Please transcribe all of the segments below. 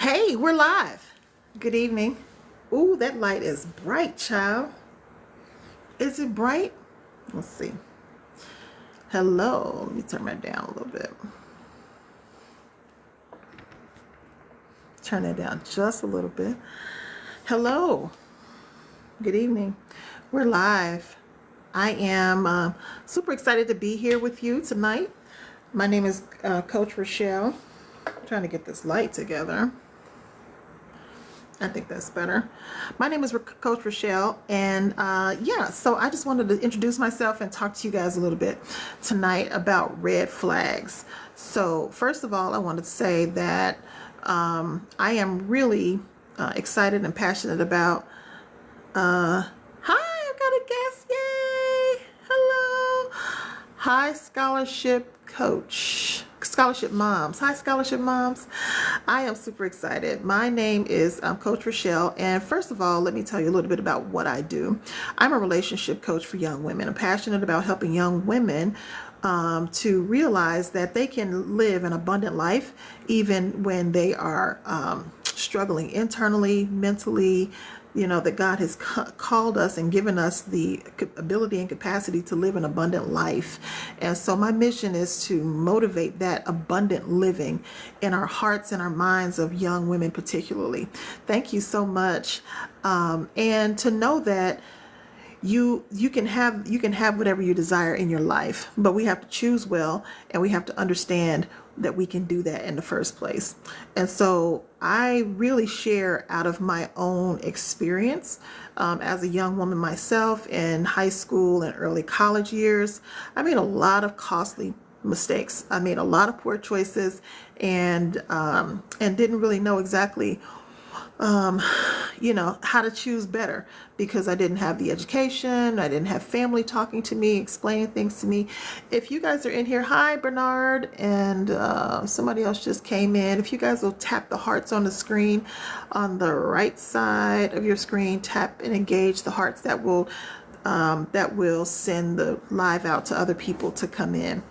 Hey, we're live. Good evening. Ooh, that light is bright, child. Is it bright? Let's see. Hello. Let me turn that down a little bit. Turn that down just a little bit. Hello. Good evening. We're live. I am super excited to be here with you tonight. My name is Coach Rochelle. I'm trying to get this light together. I think that's better. My name is Coach Rochelle, and so I just wanted to introduce myself and talk to you guys a little bit tonight about red flags. So first of all, I wanted to say that I am really excited and passionate about hi, I've got a guest. Yay! Hello. Hi, Scholarship Moms. Hi, Scholarship Moms. I am super excited. My name is Coach Rochelle. And first of all, let me tell you a little bit about what I do. I'm a relationship coach for young women. I'm passionate about helping young women to realize that they can live an abundant life even when they are struggling internally, mentally, that God has called us and given us the ability and capacity to live an abundant life. And so my mission is to motivate that abundant living in our hearts and our minds of young women particularly. Thank you so much. And to know that you can have whatever you desire in your life, but we have to choose well, and we have to understand that we can do that in the first place. And so I really share out of my own experience as a young woman myself in high school and early college years. I made a lot of costly mistakes. I made a lot of poor choices, and didn't really know exactly how to choose better, because I didn't have the education. I didn't have family talking to me, explaining things to me. If you guys are in here, hi Bernard, and somebody else just came in. If you guys will tap the hearts on the screen, on the right side of your screen, tap and engage the hearts, that will send the live out to other people to come in.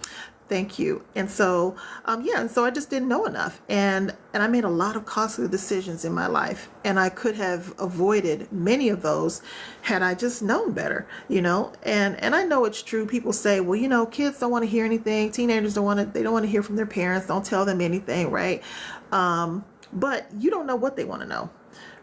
Thank you. And so, and so I just didn't know enough. And I made a lot of costly decisions in my life. And I could have avoided many of those had I just known better, And I know it's true. People say, well, kids don't want to hear anything. Teenagers don't want to hear from their parents. Don't tell them anything, right? But you don't know what they want to know.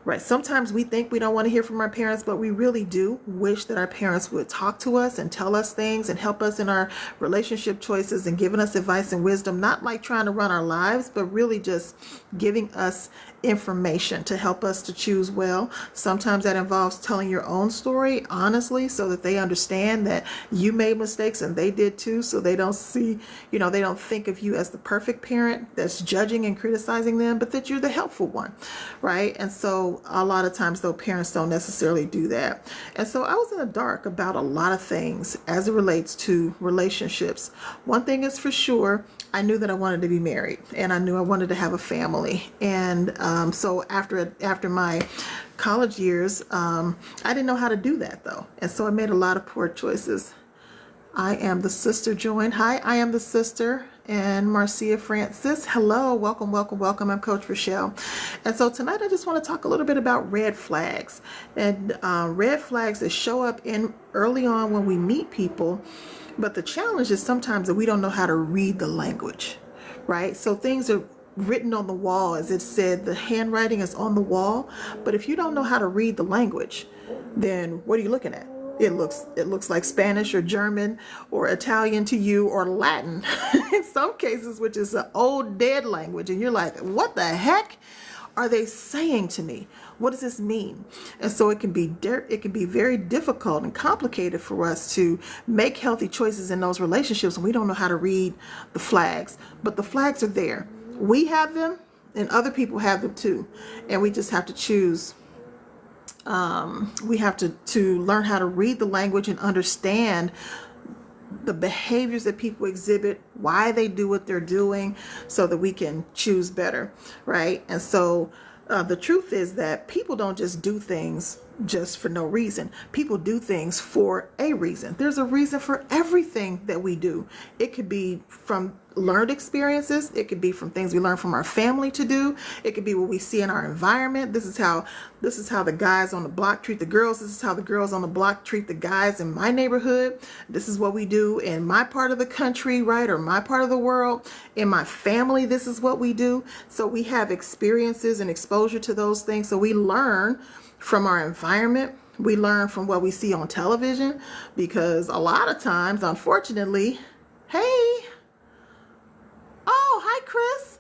Right. Sometimes we think we don't want to hear from our parents, but we really do wish that our parents would talk to us and tell us things and help us in our relationship choices and giving us advice and wisdom, not like trying to run our lives, but really just giving us information to help us to choose well. Sometimes that involves telling your own story honestly, so that they understand that you made mistakes and they did too, so they don't see, they don't think of you as the perfect parent that's judging and criticizing them, but that you're the helpful one, right? And so a lot of times, though, parents don't necessarily do that. And so I was in the dark about a lot of things as it relates to relationships. One thing is for sure, I knew that I wanted to be married, and I knew I wanted to have a family. And so after my college years, I didn't know how to do that, though. And so I made a lot of poor choices. I am the sister joined. Hi, I am the sister. And Marcia Francis, hello, welcome, welcome, welcome. I'm Coach Rochelle. And so tonight I just want to talk a little bit about red flags. And red flags that show up in early on when we meet people. But the challenge is sometimes that we don't know how to read the language, right? So things are written on the wall, as it said, the handwriting is on the wall. But if you don't know how to read the language, then what are you looking at? It looks like Spanish or German or Italian to you, or Latin in some cases, which is an old dead language. And you're like, what the heck are they saying to me? What does this mean? And so it can be very difficult and complicated for us to make healthy choices in those relationships when we don't know how to read the flags. But the flags are there. We have them, and other people have them too. And we just have to choose. We have to learn how to read the language and understand the behaviors that people exhibit, why they do what they're doing, so that we can choose better, right? And so the truth is that people don't just do things just for no reason. People do things for a reason. There's a reason for everything that we do. It could be from learned experiences. It could be from things we learn from our family to do. It could be what we see in our environment. This is how the guys on the block treat the girls. This is how the girls on the block treat the guys in my neighborhood. This is what we do in my part of the country, right? Or my part of the world. In my family, this is what we do. So we have experiences and exposure to those things. So we learn from our environment. We learn from what we see on television, because a lot of times, unfortunately, hey, oh, hi, Chris.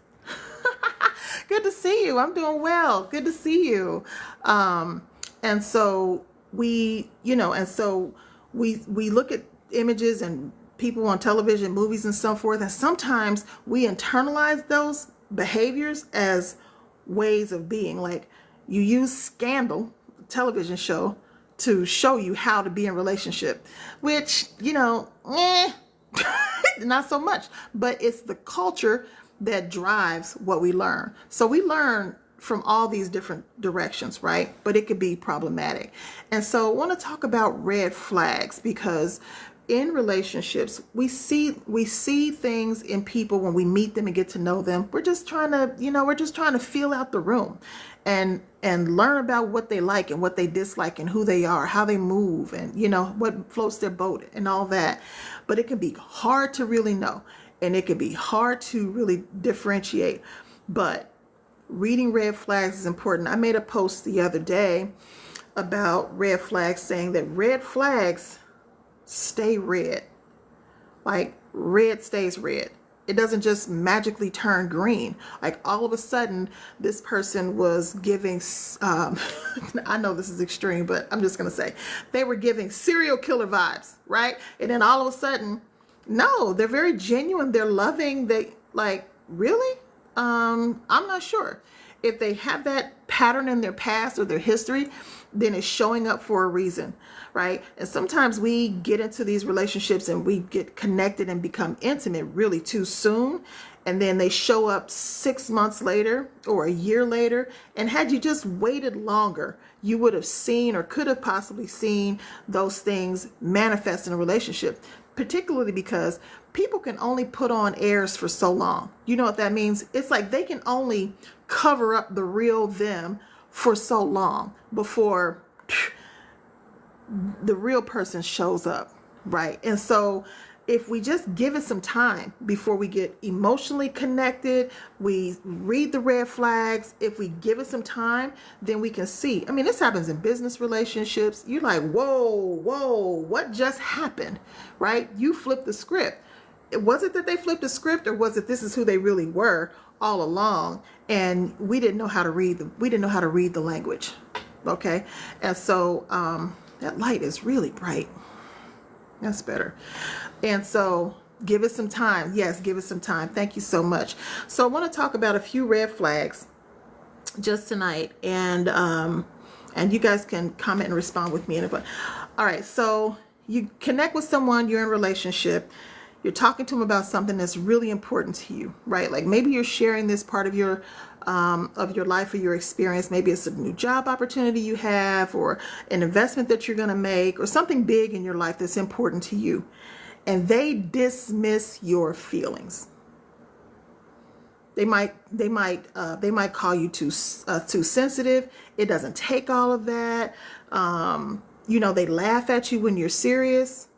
Good to see you. I'm doing well. Good to see you. And so we look at images and people on television, movies and so forth, and sometimes we internalize those behaviors as ways of being. Like, you use Scandal, television show, to show you how to be in relationship, which, not so much, but it's the culture that drives what we learn. So we learn from all these different directions, right? But it could be problematic. And so I want to talk about red flags, because in relationships, we see things in people when we meet them and get to know them. We're just trying to feel out the room and learn about what they like and what they dislike and who they are, how they move, and what floats their boat and all that. But it can be hard to really know, and it can be hard to really differentiate. But reading red flags is important. I made a post the other day about red flags, saying that red flags stay red. Like, red stays red. It doesn't just magically turn green. Like, all of a sudden this person was giving I know this is extreme, but I'm just gonna say they were giving serial killer vibes, right? And then all of a sudden, no, they're very genuine, they're loving, they like, really? I'm not sure. If they have that pattern in their past or their history, then it's showing up for a reason, right? And sometimes we get into these relationships and we get connected and become intimate really too soon. And then they show up 6 months later or a year later. And had you just waited longer, you would have seen, or could have possibly seen, those things manifest in a relationship. Particularly because people can only put on airs for so long. You know what that means? It's like they can only cover up the real them for so long before the real person shows up, right? And so if we just give it some time before we get emotionally connected, we read the red flags. If we give it some time, then we can see. I mean, this happens in business relationships. You're like, whoa, what just happened, right? You flipped the script. Was it that they flipped the script, or was it this is who they really were all along, and we didn't know how to read the language? Okay, and so that light is really bright. That's better. And so give it some time. Yes, give it some time. Thank you so much. So I want to talk about a few red flags just tonight, and you guys can comment and respond with me in it. But all right, so you connect with someone, you're in a relationship, you're talking to them about something that's really important to you, right? Like, maybe you're sharing this part of your life or your experience. Maybe it's a new job opportunity you have, or an investment that you're going to make, or something big in your life that's important to you. And they dismiss your feelings. They might call you too sensitive. It doesn't take all of that. They laugh at you when you're serious.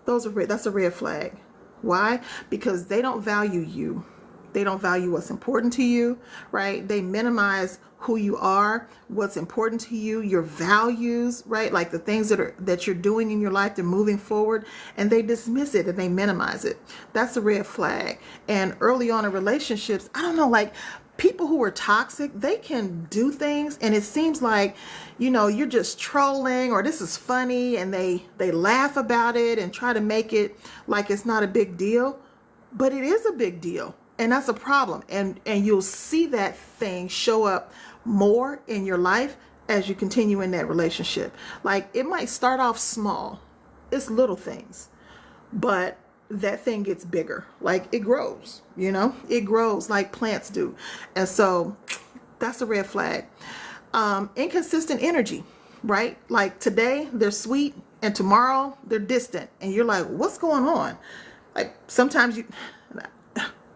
That's a red flag. Why? Because they don't value you. They don't value what's important to you, right? They minimize who you are, what's important to you, your values, right? Like the things that you're doing in your life, they're moving forward, and they dismiss it and they minimize it. That's a red flag. And early on in relationships, I don't know, like, people who are toxic, they can do things and it seems like, you're just trolling, or this is funny, and they laugh about it and try to make it like it's not a big deal, but it is a big deal. And that's a problem. And you'll see that thing show up more in your life as you continue in that relationship. Like, it might start off small. It's little things, but that thing gets bigger. Like, it grows, it grows like plants do. And so that's a red flag. Inconsistent energy, right? Like, today they're sweet and tomorrow they're distant. And you're like, what's going on? Like, sometimes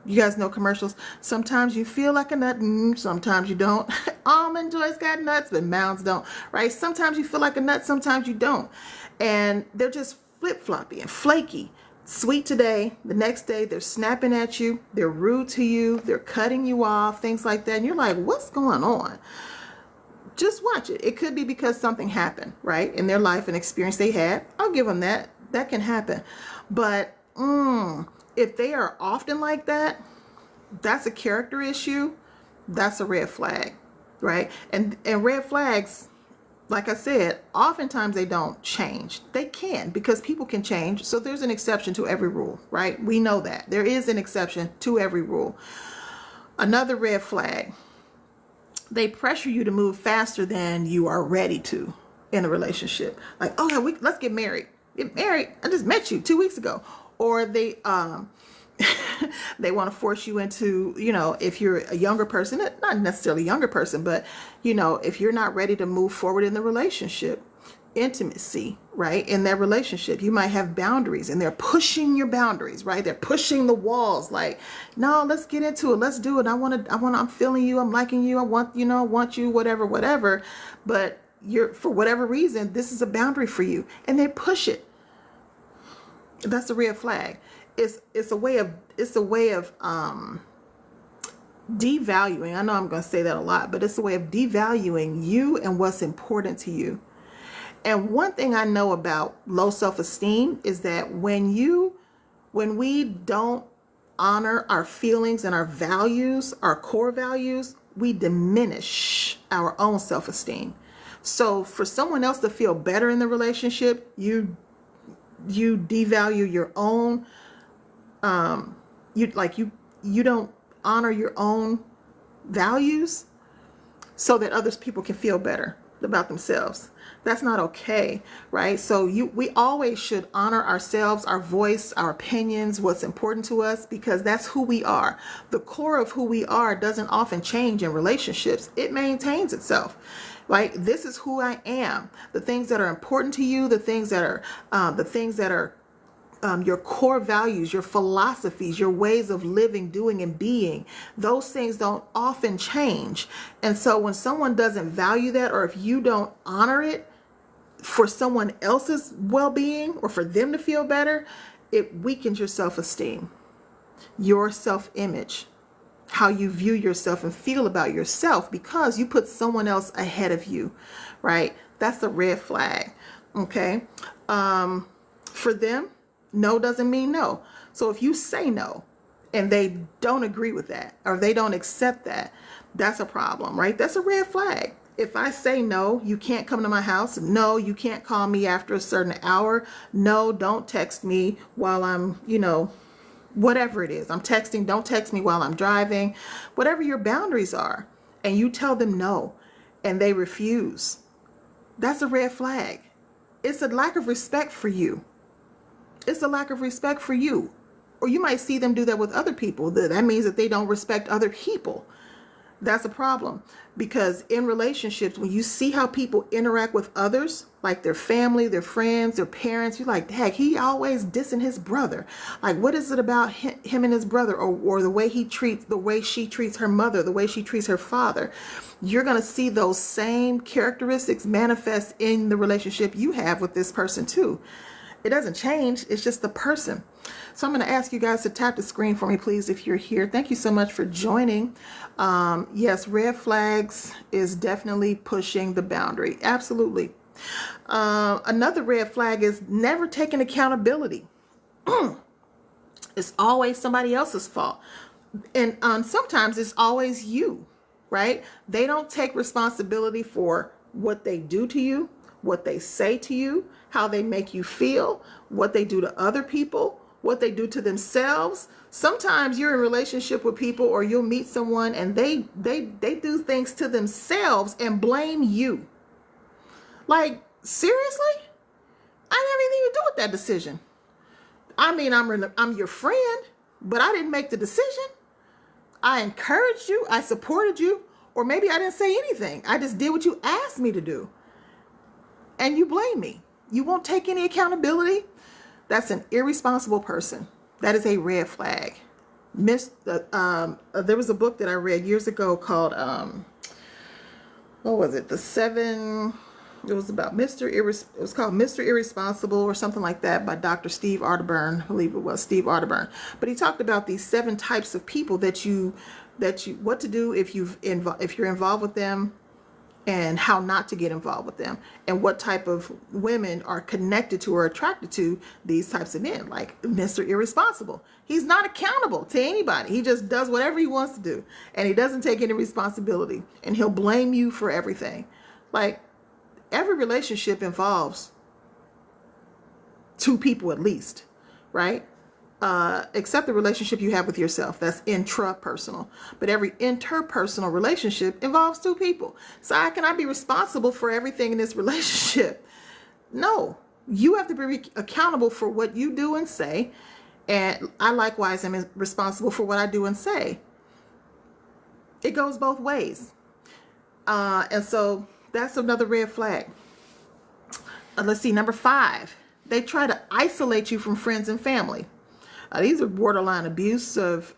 You guys know commercials. Sometimes you feel like a nut, sometimes you don't. Almond Joy's got nuts, but Mounds don't, right? Sometimes you feel like a nut, sometimes you don't. And they're just flip-floppy and flaky. Sweet today, the next day they're snapping at you, they're rude to you, they're cutting you off, things like that. And you're like, what's going on? Just watch it. It could be because something happened, right, in their life, an experience they had. I'll give them that. That can happen. But if they are often like that, that's a character issue. That's a red flag, right? And red flags, like I said, oftentimes they don't change. They can, because people can change. So there's an exception to every rule, right? We know that. There is an exception to every rule. Another red flag, they pressure you to move faster than you are ready to in a relationship. Like, oh yeah, let's get married. Get married. I just met you 2 weeks ago. Or they they want to force you into, if you're a younger person, not necessarily a younger person, but if you're not ready to move forward in the relationship, intimacy, right? In that relationship, you might have boundaries, and they're pushing your boundaries, right? They're pushing the walls, like, no, let's get into it. Let's do it. I'm feeling you. I'm liking you. I want you, whatever. But for whatever reason, this is a boundary for you, and they push it. That's a red flag. It's a way of devaluing. I know I'm going to say that a lot, but it's a way of devaluing you and what's important to you. And one thing I know about low self-esteem is that when we don't honor our feelings and our values, our core values, we diminish our own self-esteem. So for someone else to feel better in the relationship, you devalue your own, you don't honor your own values so that other people can feel better about themselves. That's not okay, right? So we always should honor ourselves, our voice, our opinions, what's important to us, because that's who we are. The core of who we are doesn't often change in relationships. It maintains itself. Right? This is who I am. The things that are important to you, the things that are your core values, your philosophies, your ways of living, doing, and being, those things don't often change. And so when someone doesn't value that, or if you don't honor it for someone else's well-being or for them to feel better, it weakens your self-esteem, your self-image, how you view yourself and feel about yourself, because you put someone else ahead of you, right? That's a red flag, okay? For them, no doesn't mean no. So if you say no and they don't agree with that, or they don't accept that, that's a problem, right? That's a red flag. If I say no, you can't come to my house. No, you can't call me after a certain hour. No, don't text me while I'm, whatever it is. I'm texting, don't text me while I'm driving. Whatever your boundaries are, and you tell them no, and they refuse, that's a red flag. It's a lack of respect for you. It's a lack of respect for you. Or you might see them do that with other people. That means that they don't respect other people. That's a problem, because in relationships, when you see how people interact with others, like their family, their friends, their parents, you're like, heck, he always dissing his brother. Like, what is it about him and his brother, or the way she treats her mother, the way she treats her father? You're going to see those same characteristics manifest in the relationship you have with this person too. It doesn't change. It's just the person. So I'm going to ask you guys to tap the screen for me, please, if you're here. Thank you so much for joining. Yes, red flags is definitely pushing the boundary. Absolutely. Another red flag is never taking accountability. It's always somebody else's fault. And sometimes it's always you, right? They don't take responsibility for what they do to you, what they say to you, how they make you feel, what they do to other people, what they do to themselves. Sometimes you're in a relationship with people, or you'll meet someone and they do things to themselves and blame you. Like, seriously? I didn't have anything to do with that decision. I mean, I'm your friend, but I didn't make the decision. I encouraged you, I supported you, or maybe I didn't say anything. I just did what you asked me to do. And you blame me. You won't take any accountability. That's an irresponsible person. That is a red flag. There was a book that I read years ago called what was it? It was about it was called Mr. Irresponsible or something like that by Dr. Steve Arterburn. I believe it was Steve Arterburn. But he talked about these 7 types of people that you what to do if you're involved with them, and how not to get involved with them, and what type of women are connected to or attracted to these types of men, like Mr. Irresponsible. He's not accountable to anybody. He just does whatever he wants to do, and he doesn't take any responsibility, and he'll blame you for everything. Like, every relationship involves 2 people at least, right? Except the relationship you have with yourself. That's intrapersonal. But every interpersonal relationship involves 2 people. So how can I be responsible for everything in this relationship? No. You have to be accountable for what you do and say. And I likewise am responsible for what I do and say. It goes both ways. And so that's another red flag. Let's see, number 5. They try to isolate you from friends and family. These are borderline abusive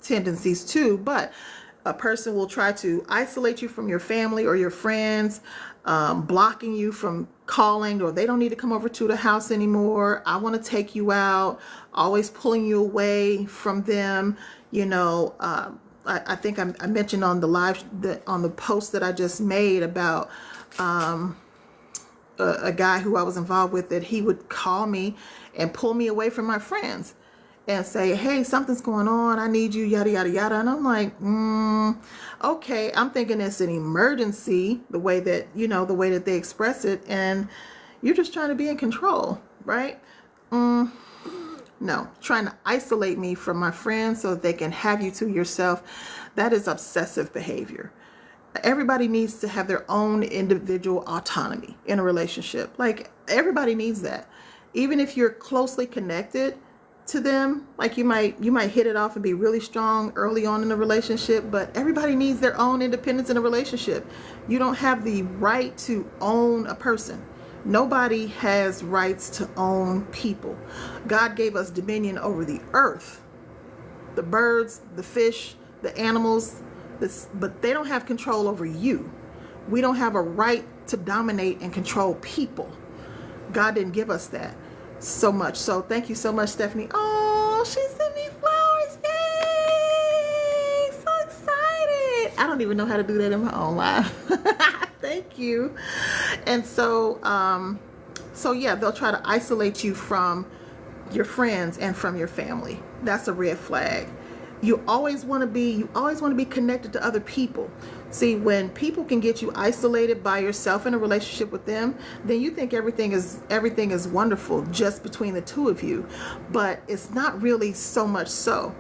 tendencies too, but a person will try to isolate you from your family or your friends, blocking you from calling, or they don't need to come over to the house anymore. I want to take you out, always pulling you away from them. I think I mentioned on on the post that I just made about a guy who I was involved with, that he would call me and pull me away from my friends and say, hey, something's going on, I need you, yada, yada, yada. And I'm like, okay, I'm thinking it's an emergency, the way that they express it. And you're just trying to be in control, right? No, trying to isolate me from my friends so that they can have you to yourself. That is obsessive behavior. Everybody needs to have their own individual autonomy in a relationship. Like, everybody needs that. Even if you're closely connected to them, like you might hit it off and be really strong early on in a relationship, but everybody needs their own independence in a relationship. You don't have the right to own a person. Nobody has rights to own people. God gave us dominion over the earth, the birds, the fish, the animals, but they don't have control over you. We don't have a right to dominate and control people. God didn't give us that so much. So thank you so much, Stephanie. Oh, she sent me flowers. Yay! So excited. I don't even know how to do that in my own life. Thank you. And so yeah, they'll try to isolate you from your friends and from your family. That's a red flag. You always want to be connected to other people. See, when people can get you isolated by yourself in a relationship with them, then you think everything is wonderful just between the 2 of you. But it's not really so much so,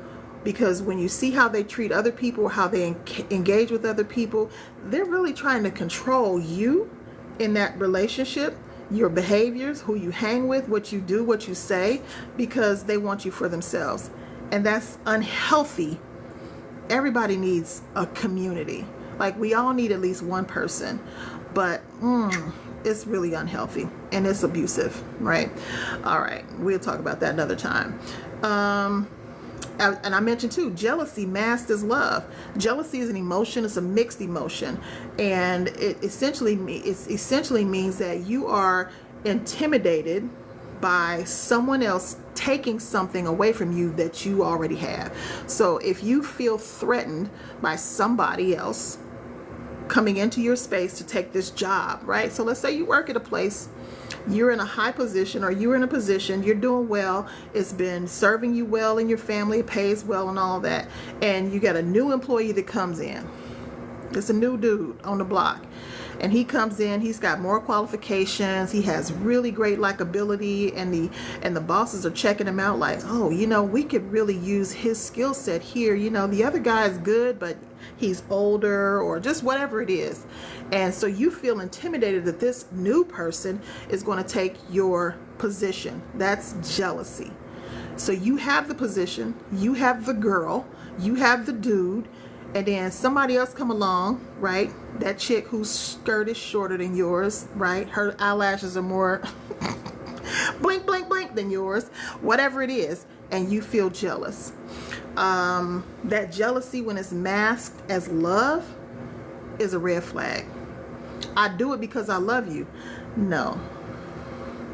because when you see how they treat other people, how they engage with other people, they're really trying to control you in that relationship, your behaviors, who you hang with, what you do, what you say, because they want you for themselves. And that's unhealthy. Everybody needs a community. Like, we all need at least one person, but it's really unhealthy and it's abusive, right? All right, we'll talk about that another time. And I mentioned too, jealousy masked as love. Jealousy is an emotion. It's a mixed emotion, and it essentially means that you are intimidated by someone else taking something away from you that you already have. So if you feel threatened by somebody else coming into your space to take this job, right? So let's say you work at a place, you're in a high position, or you're in a position, you're doing well, it's been serving you well in your family, it pays well and all that, and you got a new employee that comes in. It's a new dude on the block, and he comes in, he's got more qualifications, he has really great likability, and the bosses are checking him out like, oh, we could really use his skill set here. The other guy is good, but he's older, or just whatever it is. And so you feel intimidated that this new person is going to take your position. That's jealousy. So you have the position, you have the girl, you have the dude, and then somebody else come along, right? That chick whose skirt is shorter than yours, right? Her eyelashes are more blink, blink, blink than yours, whatever it is, and you feel jealous. That jealousy, when it's masked as love, is a red flag. I do it because I love you. No,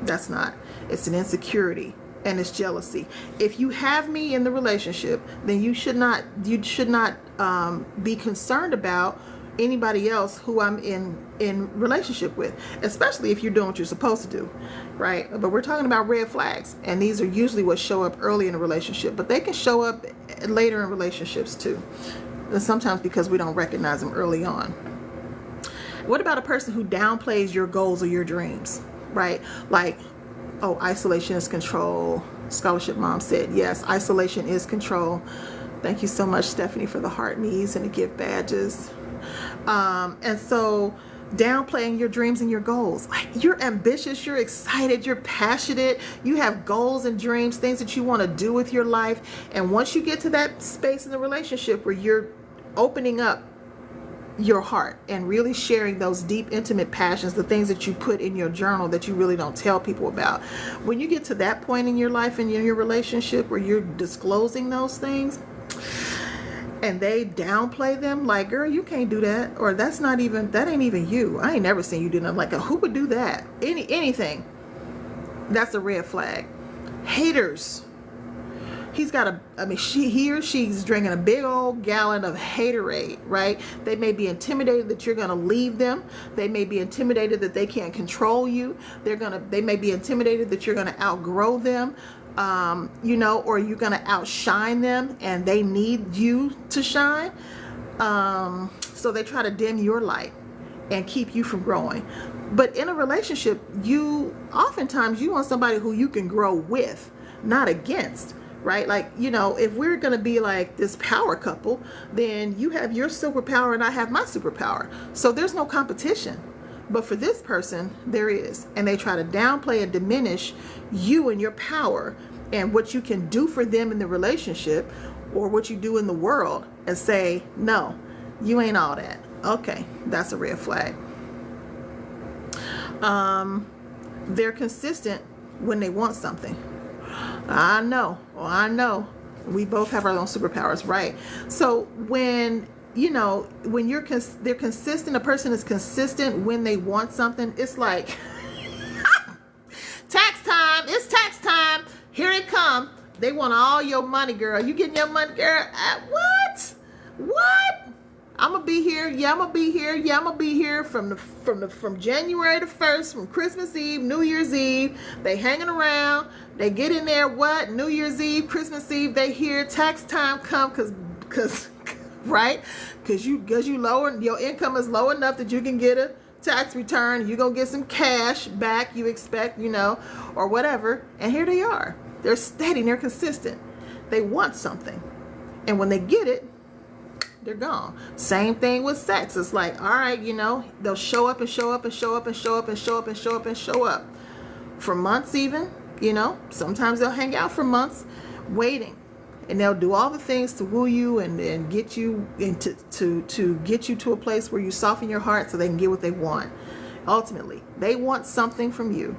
that's not. It's an insecurity and it's jealousy. If you have me in the relationship, then you should not be concerned about anybody else who I'm in relationship with, especially if you're doing what you're supposed to do, right? But we're talking about red flags, and these are usually what show up early in a relationship, but they can show up later in relationships too, and sometimes because we don't recognize them early on. What about a person who downplays your goals or your dreams, right? Like, oh, isolation is control. Scholarship Mom said, yes, isolation is control. Thank you so much, Stephanie, for the heart knees and the gift badges. And so downplaying your dreams and your goals. Like, you're ambitious, you're excited, you're passionate, you have goals and dreams, things that you want to do with your life. And once you get to that space in the relationship where you're opening up your heart and really sharing those deep, intimate passions, the things that you put in your journal that you really don't tell people about. When you get to that point in your life and in your relationship where you're disclosing those things and they downplay them, like, girl, you can't do that, or that ain't even you. I ain't never seen you do nothing like that. Who would do that? Anything. That's a red flag. Haters. He or she's drinking a big old gallon of haterade, right? They may be intimidated that you're going to leave them. They may be intimidated that they can't control you. They may be intimidated that you're going to outgrow them, or you're going to outshine them and they need you to shine. So they try to dim your light and keep you from growing. But in a relationship, oftentimes you want somebody who you can grow with, not against. Right? Like, if we're going to be like this power couple, then you have your superpower and I have my superpower. So there's no competition. But for this person, there is. And they try to downplay and diminish you and your power and what you can do for them in the relationship or what you do in the world and say, no, you ain't all that. Okay, that's a red flag. They're consistent when they want something. I know. We both have our own superpowers, right? So when they're consistent, a person is consistent when they want something, it's like, tax time, it's tax time, here it come. They want all your money, girl. You getting your money, girl? What? I'm gonna be here. Yeah, I'm gonna be here. Yeah, I'm gonna be here from January the 1st, from Christmas Eve, New Year's Eve. They hanging around. They get in there. What? New Year's Eve, Christmas Eve. They hear tax time come because right? Because you lower, your income is low enough that you can get a tax return. You're gonna get some cash back. You expect, or whatever. And here they are. They're steady. They're consistent. They want something, and when they get it, they're gone. Same thing with sex. It's like, all right, they'll show up and show up and show up and show up and show up and show up and show up for months even, sometimes they'll hang out for months waiting, and they'll do all the things to woo you and get you into to get you to a place where you soften your heart so they can get what they want. Ultimately, they want something from you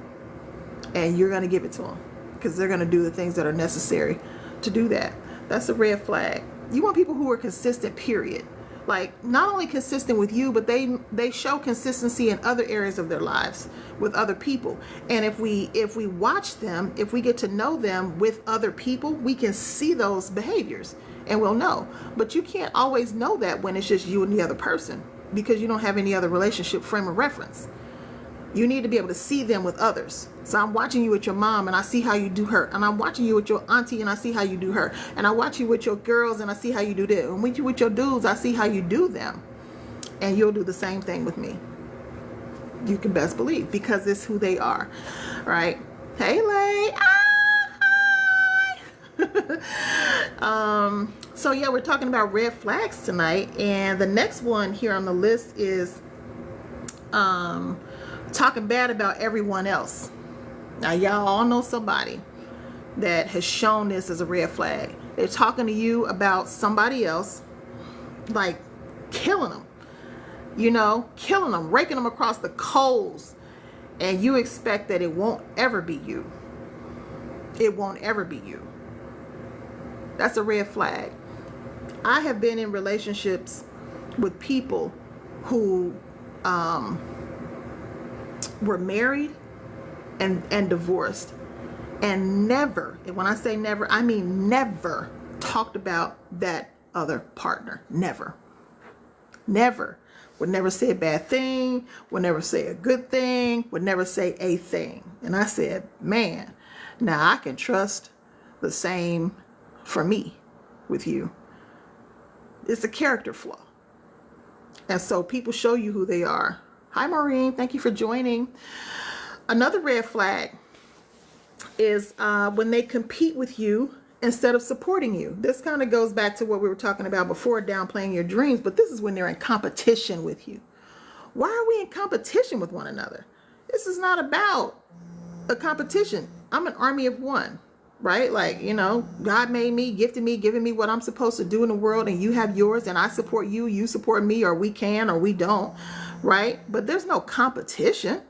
and you're going to give it to them because they're going to do the things that are necessary to do that. That's a red flag. You want people who are consistent, period. Like, not only consistent with you, but they show consistency in other areas of their lives with other people. And if we watch them, if we get to know them with other people, we can see those behaviors and we'll know. But you can't always know that when it's just you and the other person because you don't have any other relationship frame of reference. You need to be able to see them with others. So I'm watching you with your mom and I see how you do her. And I'm watching you with your auntie and I see how you do her. And I watch you with your girls and I see how you do that. And with you with your dudes, I see how you do them. And you'll do the same thing with me. You can best believe because it's who they are. Right? Hey, Lay. Hi. So yeah, we're talking about red flags tonight. And the next one here on the list is talking bad about everyone else. Now, y'all all know somebody that has shown this as a red flag. They're talking to you about somebody else, like killing them, killing them, raking them across the coals, and you expect that it won't ever be you. It won't ever be you. That's a red flag. I have been in relationships with people who were married and divorced, and never, and when I say never, I mean never talked about that other partner. Never. Never. Would never say a bad thing, would never say a good thing, would never say a thing. And I said, man, now I can trust the same for me with you. It's a character flaw. And so people show you who they are. Hi, Maureen. Thank you for joining. Another red flag is when they compete with you instead of supporting you. This kind of goes back to what we were talking about before, downplaying your dreams, but this is when they're in competition with you. Why are we in competition with one another? This is not about a competition. I'm an army of one, right? Like, you know, God made me, gifted me, giving me what I'm supposed to do in the world, and you have yours, and I support you, you support me, or we can or we don't, right? But there's no competition.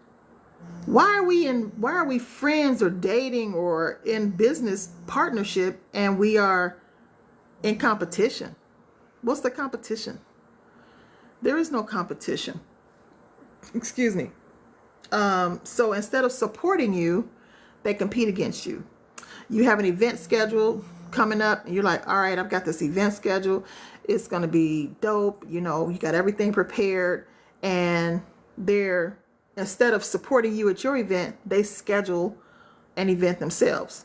Why are we friends or dating or in business partnership and we are in competition? What's the competition? There is no competition. Excuse me. So instead of supporting you, they compete against you. You have an event scheduled coming up and you're like, all right, I've got this event scheduled. It's going to be dope. You know, you got everything prepared, and instead of supporting you at your event, they schedule an event themselves,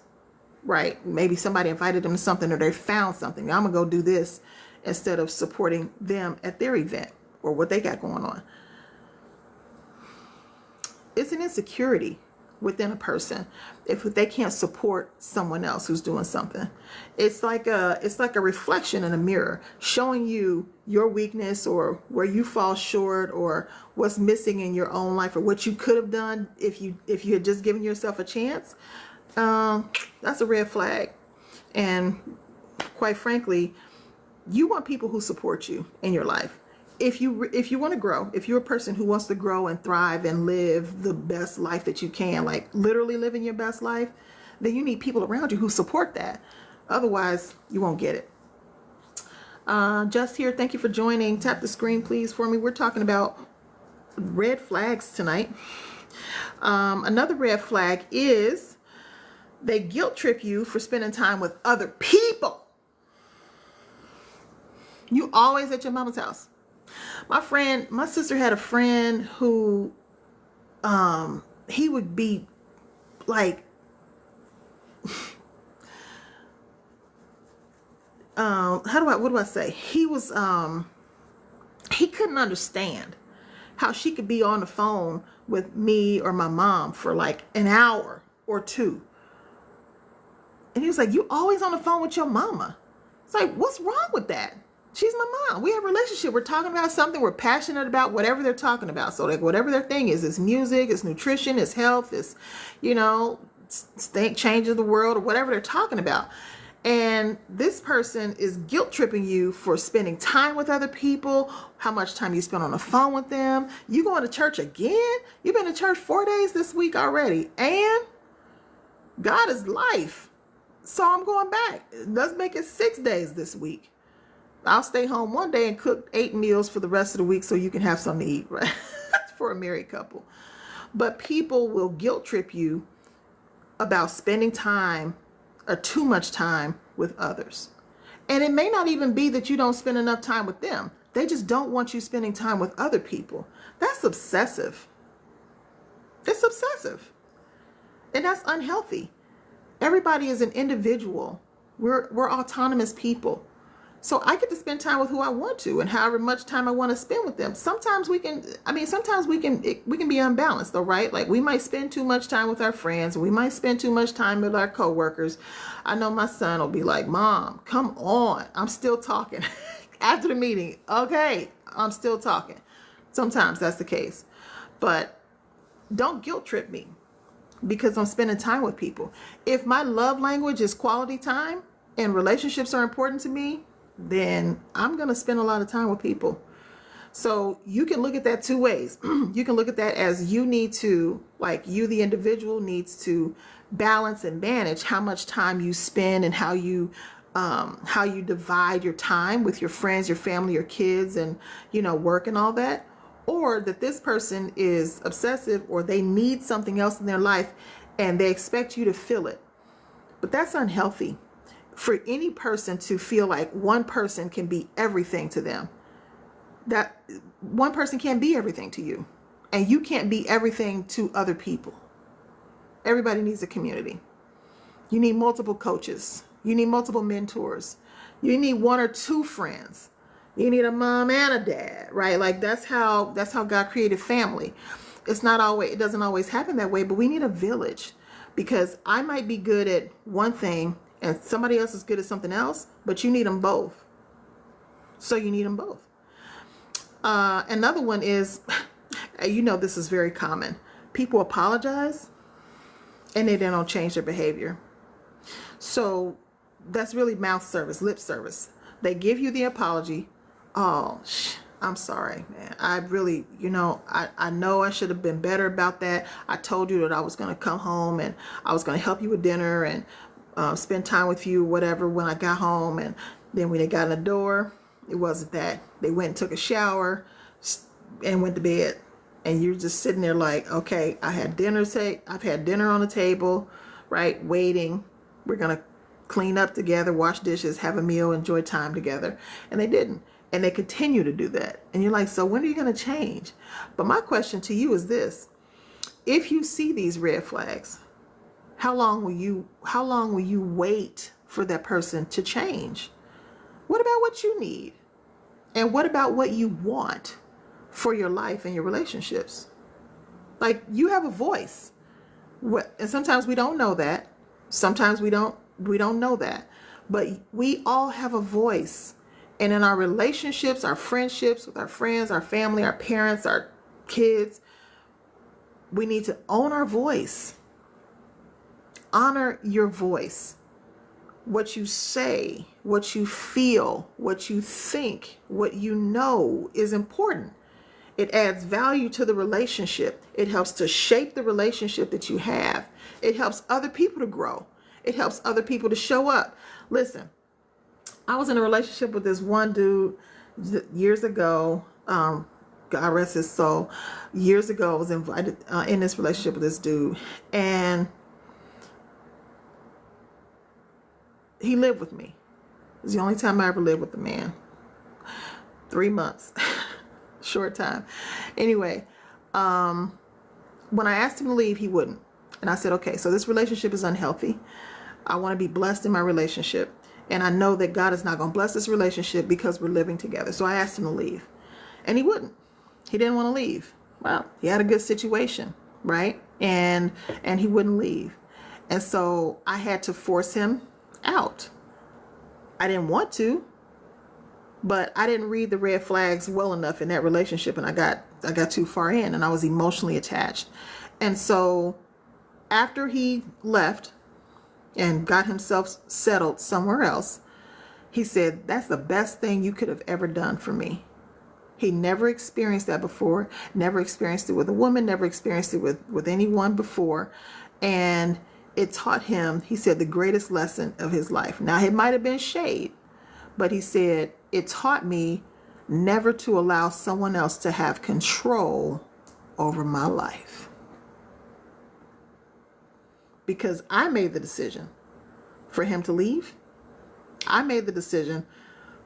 right? Maybe somebody invited them to something or they found something. I'm going to go do this instead of supporting them at their event or what they got going on. It's an insecurity within a person if they can't support someone else who's doing something. It's like a reflection in a mirror showing you your weakness or where you fall short or what's missing in your own life or what you could have done if you had just given yourself a chance. That's a red flag. And quite frankly, you want people who support you in your life. If you want to grow, if you're a person who wants to grow and thrive and live the best life that you can, like literally living your best life, then you need people around you who support that. Otherwise, you won't get it. Just here, thank you for joining. Tap the screen, please, for me. We're talking about red flags tonight. Another red flag is they guilt trip you for spending time with other people. You always at your mama's house. My sister had a friend who, he would be like, what do I say? He was, he couldn't understand how she could be on the phone with me or my mom for like an hour or two. And he was like, you always on the phone with your mama. It's like, what's wrong with that? She's my mom. We have a relationship. We're talking about something. We're passionate about whatever they're talking about. So like whatever their thing is, it's music, it's nutrition, it's health, it's, you know, change of the world or whatever they're talking about. And this person is guilt tripping you for spending time with other people, how much time you spend on the phone with them. You going to church again? You've been to church 4 days this week already. And God is life. So I'm going back. Let's make it 6 days this week. I'll stay home one day and cook 8 meals for the rest of the week so you can have something to eat, right? That's for a married couple. But people will guilt trip you about spending time or too much time with others. And it may not even be that you don't spend enough time with them. They just don't want you spending time with other people. That's obsessive. It's obsessive. And that's unhealthy. Everybody is an individual. We're autonomous people. So I get to spend time with who I want to and however much time I want to spend with them. Sometimes we can be unbalanced though, right? Like we might spend too much time with our friends. We might spend too much time with our coworkers. I know my son will be like, Mom, come on. I'm still talking after the meeting. Okay, I'm still talking. Sometimes that's the case. But don't guilt trip me because I'm spending time with people. If my love language is quality time and relationships are important to me, then I'm going to spend a lot of time with people. So you can look at that two ways. You can look at that as you need to, like you, the individual, needs to balance and manage how much time you spend and how you how you divide your time with your friends, your family, your kids, and, work and all that. Or that this person is obsessive, or they need something else in their life and they expect you to fill it. But that's unhealthy for any person to feel like one person can be everything to them. That one person can't be everything to you, and you can't be everything to other people. Everybody needs a community. You need multiple coaches. You need multiple mentors. You need one or two friends. You need a mom and a dad, right? Like that's how God created family. It doesn't always happen that way, but we need a village, because I might be good at one thing and somebody else is good at something else, but you need them both. So you need them both. Another one is, this is very common. People apologize and they don't change their behavior. So that's really mouth service, lip service. They give you the apology. Oh, I'm sorry, man. I really, I know I should have been better about that. I told you that I was going to come home and I was going to help you with dinner and spend time with you, whatever, when I got home. And then when they got in the door, it wasn't that. They went and took a shower and went to bed. And you're just sitting there like, okay, I've had dinner on the table, right? Waiting. We're going to clean up together, wash dishes, have a meal, enjoy time together. And they didn't. And they continue to do that. And you're like, so when are you going to change? But my question to you is this. If you see these red flags, how long will you wait for that person to change? What about what you need? And what about what you want for your life and your relationships? Like, you have a voice. And sometimes we don't know that. Sometimes we don't know that. But we all have a voice. And in our relationships, our friendships with our friends, our family, our parents, our kids, we need to own our voice. Honor your voice. What you say, what you feel, what you think, what you know is important. It adds value to the relationship. It helps to shape the relationship that you have. It helps other people to grow. It helps other people to show up. Listen, I was in a relationship with this one dude years ago. God rest his soul. Years ago, I was invited in this relationship with this dude, and he lived with me. It was the only time I ever lived with a man. 3 months, short time. Anyway, when I asked him to leave, he wouldn't. And I said, okay, so this relationship is unhealthy. I want to be blessed in my relationship. And I know that God is not going to bless this relationship because we're living together. So I asked him to leave. And he wouldn't. He didn't want to leave. Well, he had a good situation, right? And he wouldn't leave. And so I had to force him out. I didn't want to, but I didn't read the red flags well enough in that relationship, and I got too far in, and I was emotionally attached. And so after he left and got himself settled somewhere else, he said, that's the best thing you could have ever done for me. He never experienced that before, never experienced it with a woman, never experienced it with anyone before. And it taught him, he said, the greatest lesson of his life. Now, it might have been shade, but he said, it taught me never to allow someone else to have control over my life. Because I made the decision for him to leave. I made the decision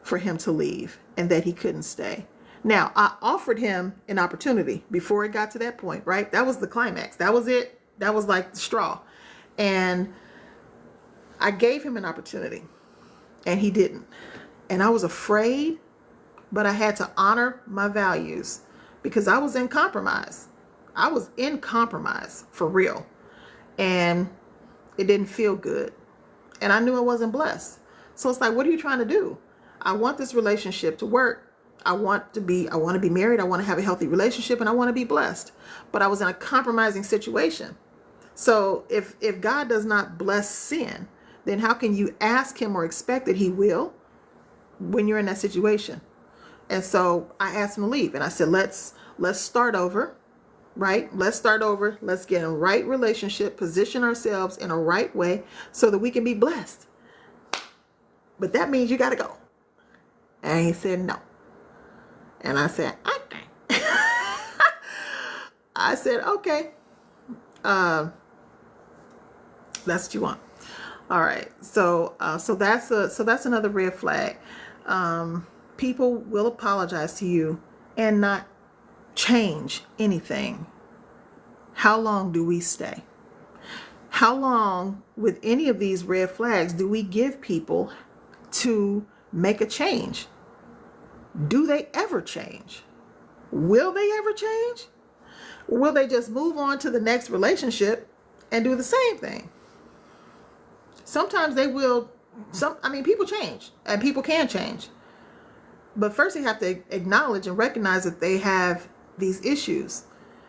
for him to leave and that he couldn't stay. Now, I offered him an opportunity before it got to that point, right? That was the climax. That was it. That was like the straw. And I gave him an opportunity and he didn't. And I was afraid, but I had to honor my values because I was in compromise. I was in compromise for real. And it didn't feel good. And I knew I wasn't blessed. So it's like, what are you trying to do? I want this relationship to work. I want to be married. I want to have a healthy relationship and I want to be blessed. But I was in a compromising situation. So if God does not bless sin, then how can you ask him or expect that he will when you're in that situation? And so I asked him to leave and I said, let's start over. Right? Let's start over. Let's get in a right relationship, position ourselves in a right way so that we can be blessed. but that means you got to go. And he said, no. And I said, okay. I said, okay. That's what you want. All right. So that's another red flag. People will apologize to you and not change anything. How long do we stay? How long with any of these red flags do we give people to make a change? Do they ever change? Will they ever change? Will they just move on to the next relationship and do the same thing? Sometimes they will. People change and people can change. But first they have to acknowledge and recognize that they have these issues,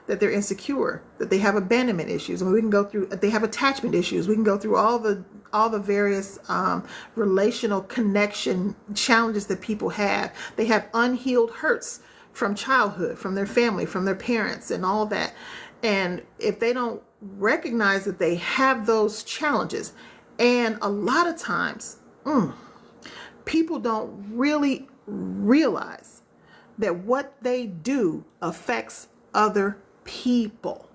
that they're insecure, that they have abandonment issues. And we can go through, they have attachment issues. We can go through all the various relational connection challenges that people have. They have unhealed hurts from childhood, from their family, from their parents, and all that. And if they don't recognize that they have those challenges, and a lot of times, people don't really realize that what they do affects other people.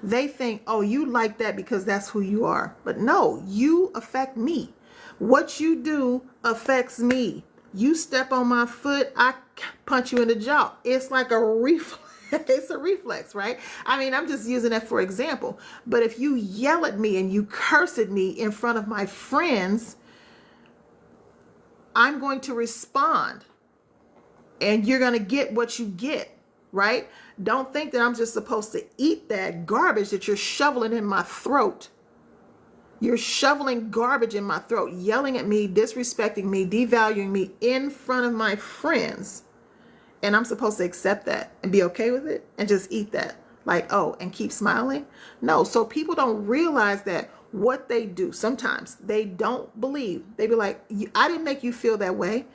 They think, oh, you like that because that's who you are. But no, you affect me. What you do affects me. You step on my foot, I punch you in the jaw. It's like a reflex. It's a reflex, right? I'm just using that for example. But if you yell at me and you curse at me in front of my friends, I'm going to respond. And you're going to get what you get, right? Don't think that I'm just supposed to eat that garbage that you're shoveling in my throat. You're shoveling garbage in my throat, yelling at me, disrespecting me, devaluing me in front of my friends. And I'm supposed to accept that and be okay with it and just eat that. Like, oh, and keep smiling? No, so people don't realize that what they do, sometimes they don't believe. They be like, I didn't make you feel that way.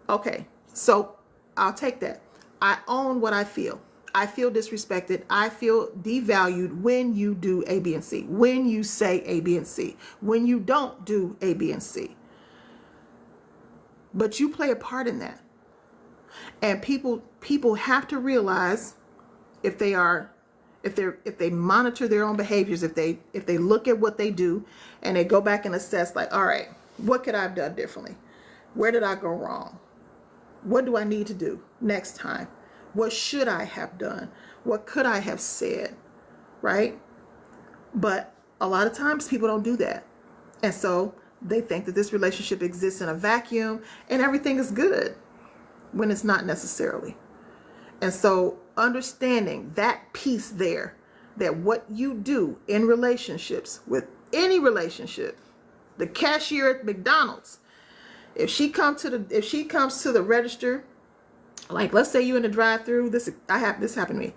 Okay, so I'll take that. I own what I feel. I feel disrespected. I feel devalued when you do A, B, and C. When you say A, B, and C. When you don't do A, B, and C. But you play a part in that. And people have to realize if they monitor their own behaviors, if they look at what they do and they go back and assess, like, all right, what could I have done differently? Where did I go wrong? What do I need to do next time? What should I have done? What could I have said? Right? But a lot of times people don't do that. And so they think that this relationship exists in a vacuum and everything is good when it's not necessarily. And so understanding that piece there, that what you do in relationships, with any relationship, the cashier at McDonald's, if she comes to the register, like let's say you in the drive-through, this happened to me.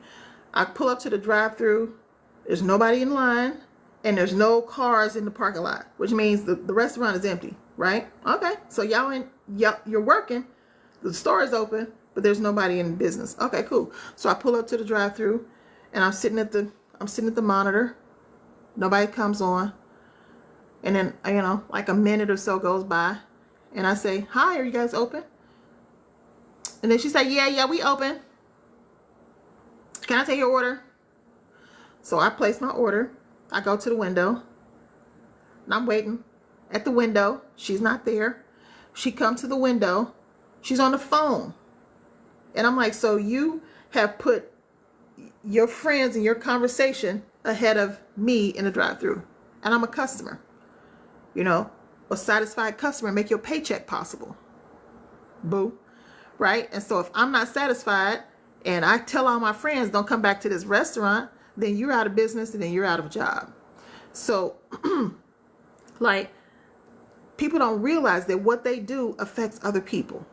I pull up to the drive-through, there's nobody in line, and there's no cars in the parking lot, which means the restaurant is empty, right? Okay, so you're working, the store is open, but there's nobody in business. Okay, cool. So I pull up to the drive-through, and I'm sitting at the monitor. Nobody comes on, and then like a minute or so goes by, and I say, "Hi, are you guys open?" And then she said, "Yeah, we open. Can I take your order?" So I place my order. I go to the window, and I'm waiting at the window. She's not there. She comes to the window. She's on the phone. And I'm like, so you have put your friends and your conversation ahead of me in the drive-thru. And I'm a customer. A satisfied customer make your paycheck possible. Boo. Right? And so if I'm not satisfied and I tell all my friends don't come back to this restaurant, then you're out of business and then you're out of a job. So like, people don't realize that what they do affects other people.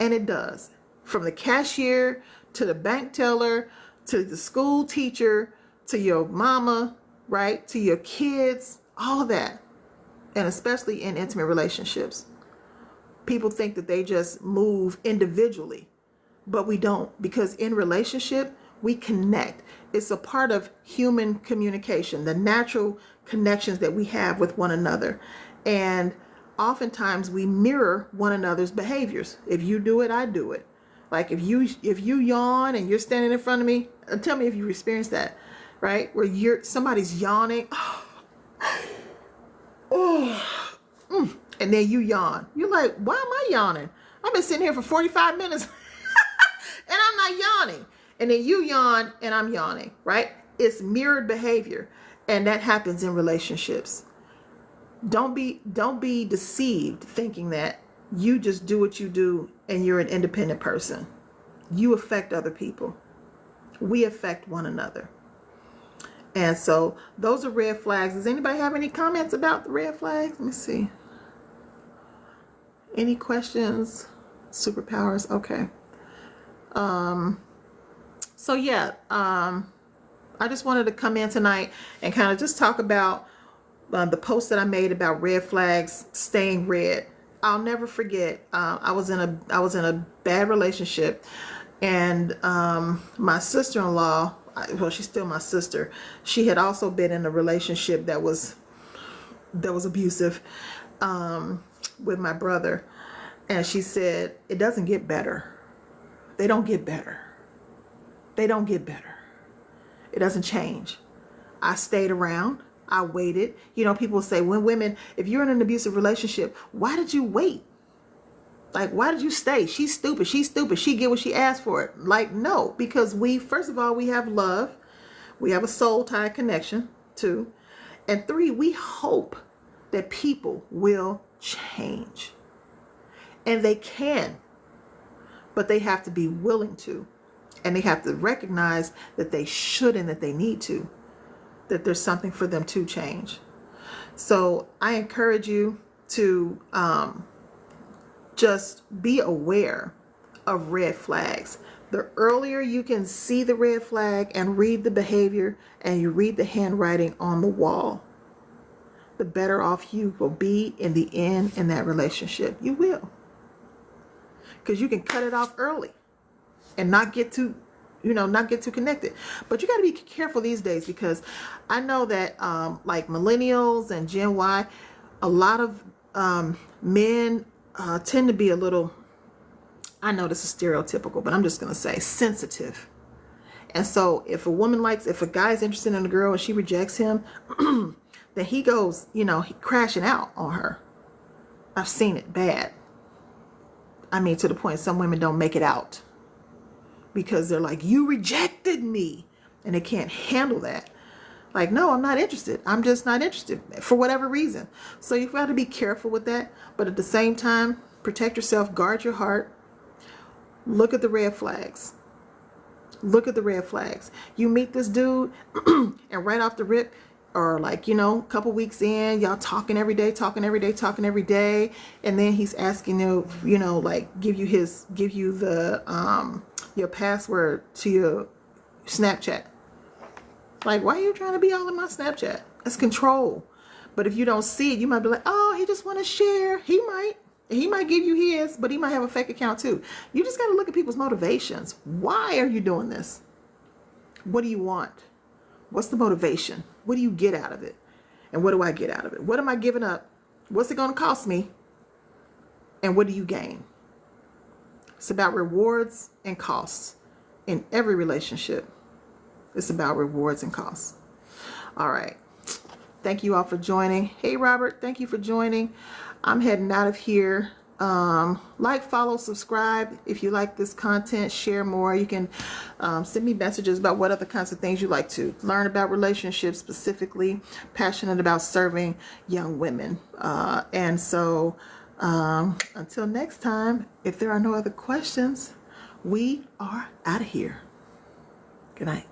And it does. From the cashier to the bank teller to the school teacher to your mama, right? To your kids, all of that. And especially in intimate relationships. People think that they just move individually, but we don't, because in relationship, we connect. It's a part of human communication, the natural connections that we have with one another. And oftentimes we mirror one another's behaviors. If you do it, I do it. Like if you yawn and you're standing in front of me, tell me if you experienced that, right? Where somebody's yawning, and then you yawn. You're like, why am I yawning? I've been sitting here for 45 minutes and I'm not yawning. And then you yawn and I'm yawning, right? It's mirrored behavior, and that happens in relationships. Don't be deceived thinking that you just do what you do and you're an independent person. You affect other people. We affect one another. And so those are red flags. Does anybody have any comments about the red flags? Let me see. Any questions? Superpowers? Okay. So yeah, I just wanted to come in tonight and kind of just talk about the post that I made about red flags staying red. I'll never forget. I was in a bad relationship, and my sister-in-law, well, she's still my sister. She had also been in a relationship that was abusive with my brother, and she said, "It doesn't get better. They don't get better. They don't get better. It doesn't change." I stayed around. I waited. You know, people say, when women, if you're in an abusive relationship, why did you wait? Like, why did you stay? She's stupid. She's stupid. She get what she asked for it. Like, no, because first of all, we have love. We have a soul tie connection, 2. And 3, we hope that people will change. And they can, but they have to be willing to. And they have to recognize that they should and that they need to, that there's something for them to change. So I encourage you to just be aware of red flags. The earlier you can see the red flag and read the behavior and you read the handwriting on the wall, the better off you will be in the end in that relationship. You will. Because you can cut it off early and not get too connected. But you got to be careful these days, because I know that like millennials and Gen Y, a lot of men tend to be a little, I know this is stereotypical, but I'm just going to say sensitive. And so if a guy's interested in a girl and she rejects him, then he goes, crashing out on her. I've seen it bad. I mean, to the point some women don't make it out because they're like, you rejected me. And they can't handle that. Like, no, I'm not interested. I'm just not interested for whatever reason. So you've got to be careful with that. But at the same time, protect yourself, guard your heart. Look at the red flags. Look at the red flags. You meet this dude and right off the rip, or like, a couple weeks in, y'all talking every day. And then he's asking you, like give you the, your password to your Snapchat. Like, why are you trying to be all in my Snapchat? That's control. But if you don't see it, you might be like, oh, he just want to share. He might give you his, but he might have a fake account too. You just got to look at people's motivations. Why are you doing this? What do you want? What's the motivation? What do you get out of it? And what do I get out of it? What am I giving up? What's it going to cost me? And what do you gain? It's about rewards and costs. In every relationship, it's about rewards and costs. All right. Thank you all for joining. Hey, Robert, thank you for joining. I'm heading out of here. Like, follow, subscribe. If you like this content, share more. You can send me messages about what other kinds of things you like to learn about relationships, specifically passionate about serving young women. And so until next time, if there are no other questions, we are out of here. Good night.